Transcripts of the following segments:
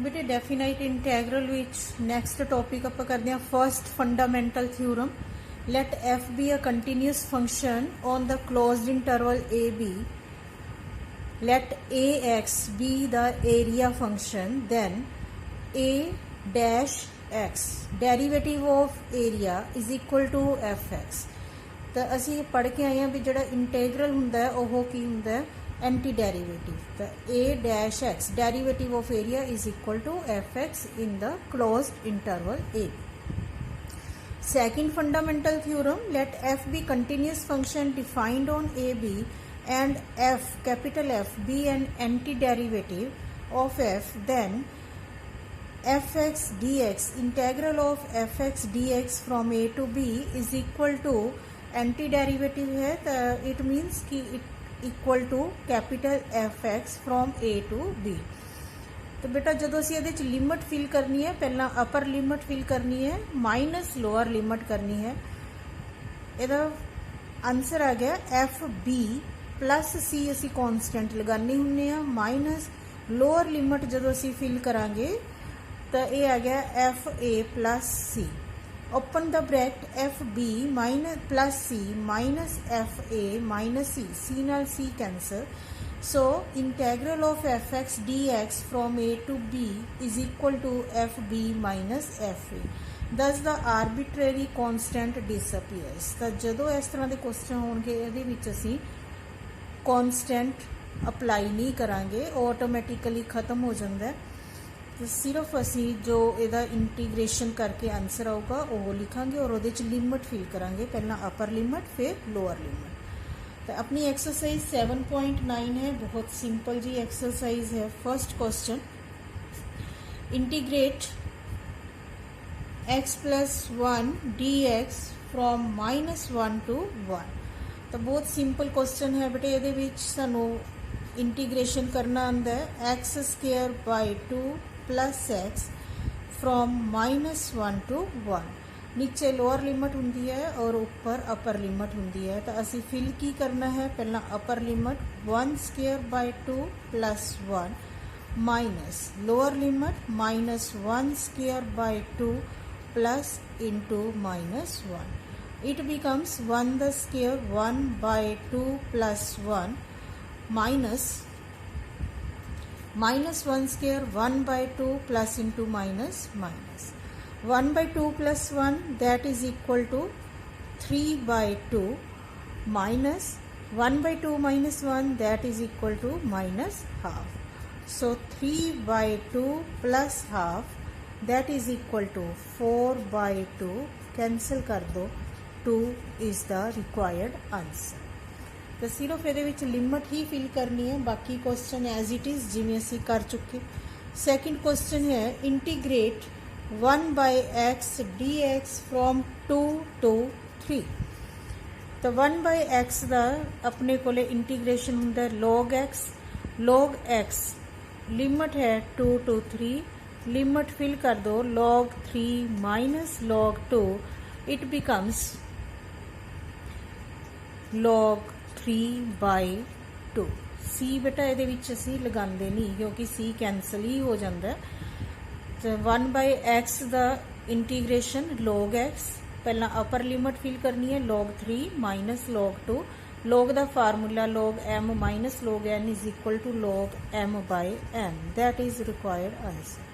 बेटे definite integral which next topic आप करते हैं first fundamental theorem let F be a continuous function on the closed interval a b let ax be the area function then a dash x derivative of area is equal to fx तो असी पढ़ के आए हैं भी जो integral होंगे वह की होंगे एंटी डेरीवेटिव तो a dash x derivative of area is equal to fx in the closed interval a second fundamental theorem let f be continuous function defined on ab and f capital F be an antiderivative of f then fx dx integral of fx dx from a to b is equal to antiderivative है तो it means कि it equal to capital fx from a to b तो बेटा जो असी ये limit fill करनी है पहला अपर लिमिट फिल करनी है माइनस लोअर लिमिट करनी है ਇਹਦਾ आंसर आ गया एफ बी प्लस सी असी कॉन्सटेंट लगाने होंगे माइनस लोअर लिमिट जो असी फिल करांगे तो ये आ गया f a plus c open the bracket f b minus plus c minus f a minus c नाल c cancel so integral of f x d x from a to b is equal to f b minus f a दस the arbitrary constant disappears तो जो इस तरह के question होंगे ये असी कॉन्सटेंट अपलाई नहीं करांगे ऑटोमैटिकली खत्म हो जाता है तो सिर्फ असी जो इहदा इंटीग्रेशन करके आंसर आऊगा वो लिखांगे और वो लिमिट फिल करांगे पहला अपर लिमिट फिर लोअर लिमिट तो अपनी एक्सरसाइज 7.9 है बहुत सिंपल जी एक्सरसाइज है first question integrate x plus 1 dx from -1 to 1 तो बहुत सिंपल क्वेश्चन है बेटे ये सानू इंटीग्रेशन करना आंदा है x square by 2 plus x from -1 to 1 नीचे लोअर लिमिट होंगी है और ऊपर अपर लिमिट होंगी है तो असी फिल की करना है पहला upper limit 1 square by 2 plus 1 minus lower limit -1 square by 2 plus into -1 it becomes 1 the square 1 by 2 plus 1 minus 1 square 1 by 2 plus into minus 1 by 2 plus 1 that is equal to 3 by 2 minus 1 by 2 minus 1 that is equal to minus half so 3 by 2 plus half that is equal to 4 by 2 cancel कर दो 2 is the required answer तो सिर्फ ये limit ही fill करनी है बाकी question as it is जिमें असी कर चुके सैकेंड क्वेश्चन है integrate 1 by x d x from 2 to 3 तो 1 बाय एक्स का अपने को इंटीग्रेशन होंगे log x लिमिट है 2 to 3 लिमिट फिल कर दो log 3 minus log 2 it becomes log 3 by 2 सी बेटा ये असी लगाते नहीं क्योंकि सी कैंसल ही हो जाता है तो 1 बाय एक्स का इंटीग्रेशन log x पहला अपर लिमिट फिल करनी है log 3 माइनस log 2 log का formula log m minus log n is equal to log m by n that is required answer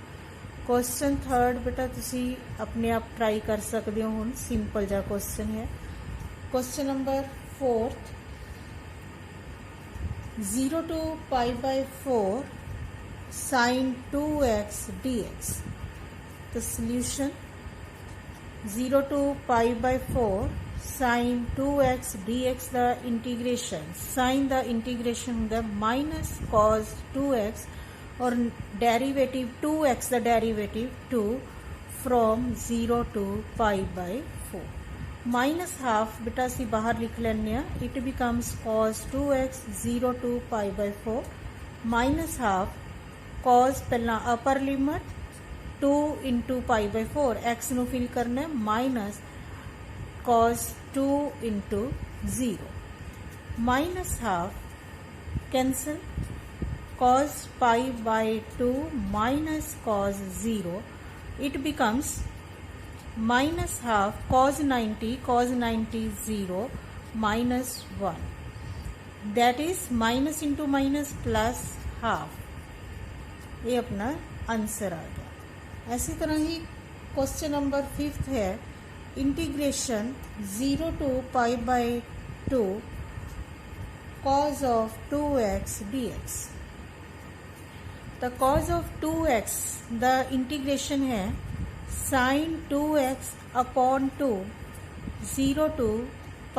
question third बेटा तुसी अपने आप try कर सकते हो हुण सिंपल जा क्वेश्चन है question number 4 0 to pi by 4 sin 2x dx तो solution 0 to pi by 4 sin 2x dx the integration sin the integration होगा माइनस cos 2x और डेरिवेटिव 2x का derivative 2 from 0 to pi by 4 minus half बेटा असी बाहर लिख लेने it becomes cos 2x 0 to pi by 4 minus half cos पहला upper limit 2 into pi by 4 x नु फिल करना है minus cos 2 into 0 minus half cancel cos pi by 2 minus cos 0, it becomes minus half cos 90 0 minus 1, that is minus into minus plus half. ये अपना answer आ गया। ऐसी तरह ही question number 5 है integration 0 to pi by 2 cos of 2x dx। the cos of 2x the integration है sin 2x upon 2 0 to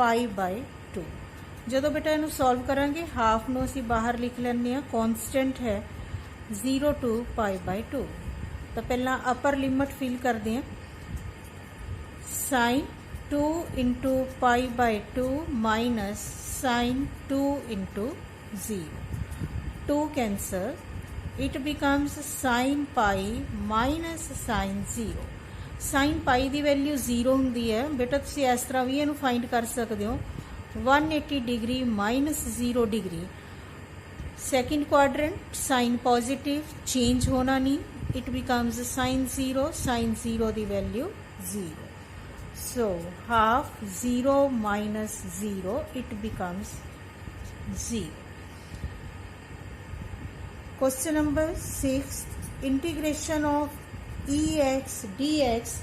pi by 2। ਜਦੋਂ ਬੇਟਾ ਇਹਨੂੰ ਸੋਲਵ ਕਰਾਂਗੇ ਹਾਫ ਨੂੰ ਅਸੀਂ ਬਾਹਰ ਲਿਖ ਲੈਂਦੇ ਹਾਂ, ਕੌਨਸਟੈਂਟ ਹੈ 0 to pi by 2। ਤਾਂ ਪਹਿਲਾਂ ਅਪਰ ਲਿਮਟ ਫਿਲ ਕਰਦੇ ਹਾਂ, sin 2 into pi by 2 minus sin 2 into 0, 2 cancel, it becomes sin pi minus sin 0। sin pi the value 0 ਹੁੰਦੀ ਹੈ ਬੇਟਾ, ਤੁਸੀਂ ਇਸ ਤਰ੍ਹਾਂ ਵੀ ਇਹਨੂੰ ਫਾਈਂਡ ਕਰ ਸਕਦੇ ਹੋ 180 degree minus 0 degree. Second quadrant sine positive change होना नहीं, it becomes sine 0 the value 0। So half 0 minus 0 it becomes 0। Question number 6 integration of ex dx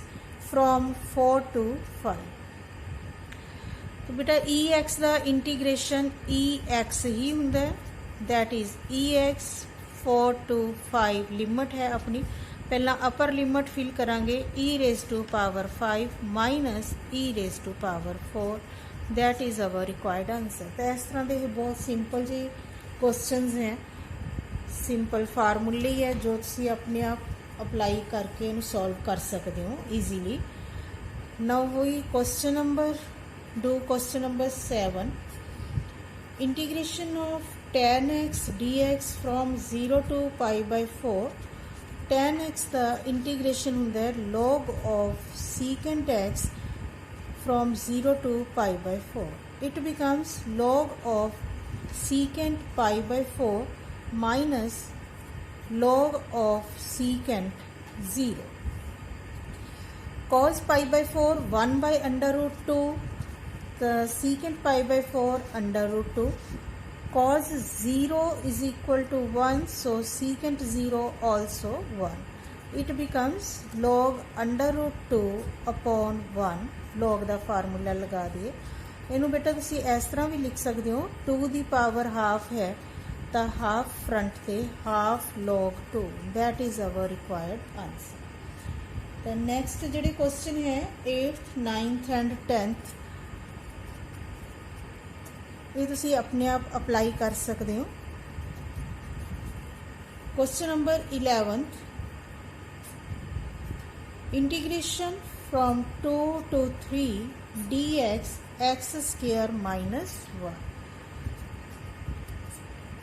from 4 to 5। तो बेटा ex का इंटीग्रेशन ex ही होंगे, that is ex 4 to 5 limit है अपनी। पहला अपर लिमिट फिल करांगे e raise to power 5 minus e raise to power 4, that is our required answer. तो इस तरह के बहुत सिंपल जी क्वेश्चंस हैं, सिंपल फार्मूले ही है जो तुसी अपने आप अप्लाई करके इन्हू सॉल्व कर सकते हो ईजीली। नाउ वही question number do question number 7 integration of tan x dx from 0 to pi by 4। tan x the integration ਹੁੰਦਾ log of secant x from 0 to pi by 4, it becomes log of secant pi by 4 minus log of secant 0। cos pi by 4 1 by under root 2, the secant pi by 4 under root 2, cos 0 is equal to 1, so secant 0 also 1, it becomes log under root 2 upon 1। log the formula लगा दिए, ਇਹਨੂੰ बेटा ਤੁਸੀਂ ਇਸ ਤਰ੍ਹਾਂ ਵੀ ਲਿਖ ਸਕਦੇ ਹੋ 2 ਦੀ ਪਾਵਰ ਹਾਫ ਹੈ ਤਾਂ ਹਾਫ ਫਰੰਟ ਤੇ half log 2, that is our required answer। ਤਾਂ ਨੈਕਸਟ ਜਿਹੜੇ ਕੁਐਸਚਨ ਹੈ 8th 9th and 10th ये तुसी अपने आप अप्लाई कर सकते हो। Question number 11 integration from 2 to 3 dx x square minus 1।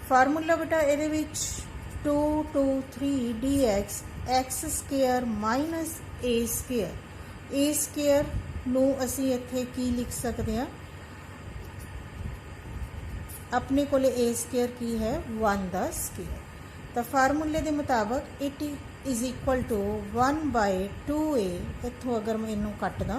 Formula बेटा ये 2 to 3 dx x square minus a square नू असी इत्थे की लिख सकते हैं, अपने को ए स्केयर की है 1 द स्केयर। तो फार्मूले के मुताबिक it is equal to 1 by 2a, इतों अगर मैं इनू कट दा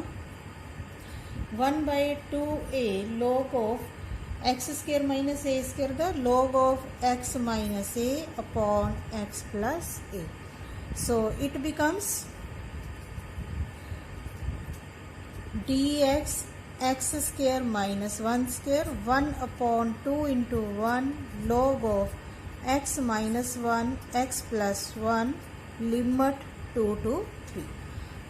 1 by 2a log of x square minus a square का log of x minus a upon x plus a. So it becomes dx x square minus 1 square 1 upon 2 into 1 log of x minus 1 x plus 1 limit 2 to 3।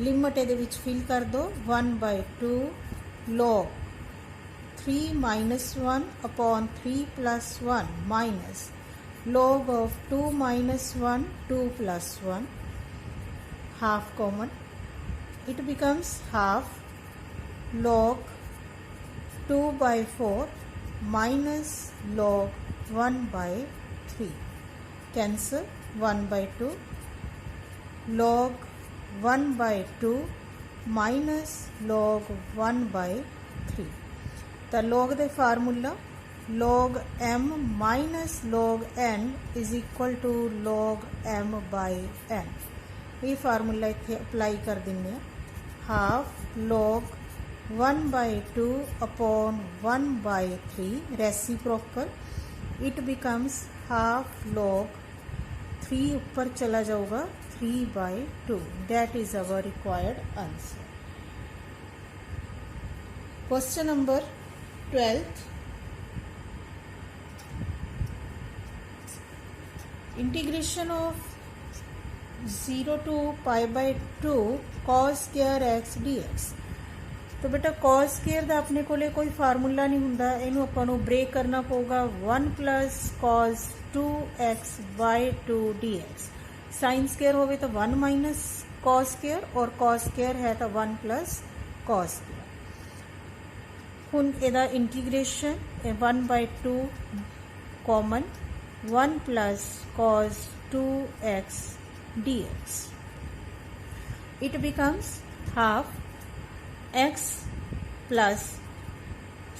Limit ये fill कर दो 1 by 2 log 3 minus 1 upon 3 plus 1 minus log of 2 minus 1 2 plus 1, half common, it becomes half log 2 by 4 minus log 1 by 3, cancel 1 by 2, log 1 by 2 minus log 1 by 3। तो log the formula log m minus log n is equal to log m by n। ये formula इत्थे apply कर दिंदे आ। Half log 1/2 upon 1/3 reciprocal, it becomes half log 3 ऊपर चला जाऊगा 3/2। That is our required answer. Question number 12, integration of 0 to π/2 cos square x dx। तो बेटा cos square ਦਾ ਆਪਣੇ ਕੋਲੇ ਕੋਈ ਫਾਰਮੂਲਾ ਨਹੀਂ ਹੁੰਦਾ, ਇਹਨੂੰ ਆਪਾਂ ਨੂੰ ਬ੍ਰੇਕ ਕਰਨਾ ਪਊਗਾ 1 plus cos 2x/2 dx। sin square ਹੋਵੇ ਤਾਂ 1 minus cos square, और cos square ਹੈ ਤਾਂ 1 plus cos square। ਹੁਣ ਇਹਦਾ integration 1/2 common 1 plus cos 2x dx, it becomes half x plus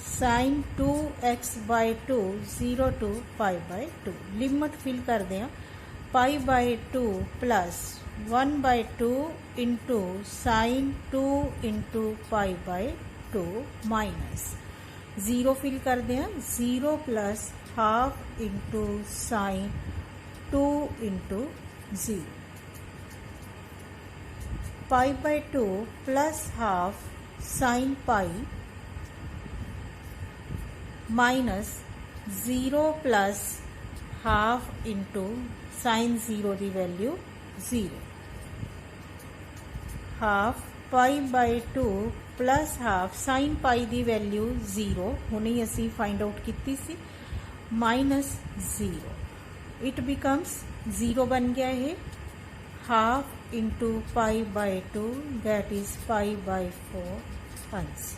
sin 2x/2 0 to π/2। Limit fill कर दें π/2 plus 1/2 into sin 2 into π/2 minus 0 fill कर दें 0 plus half into sine 2 into 0। π/2 plus half sine pi minus 0 plus half into sine 0 की value 0। Half π/2 plus half sine pi की value 0 हुणे असी find out की सी, minus 0। It becomes 0 बन गया है half into π/2, that is π/4 answer.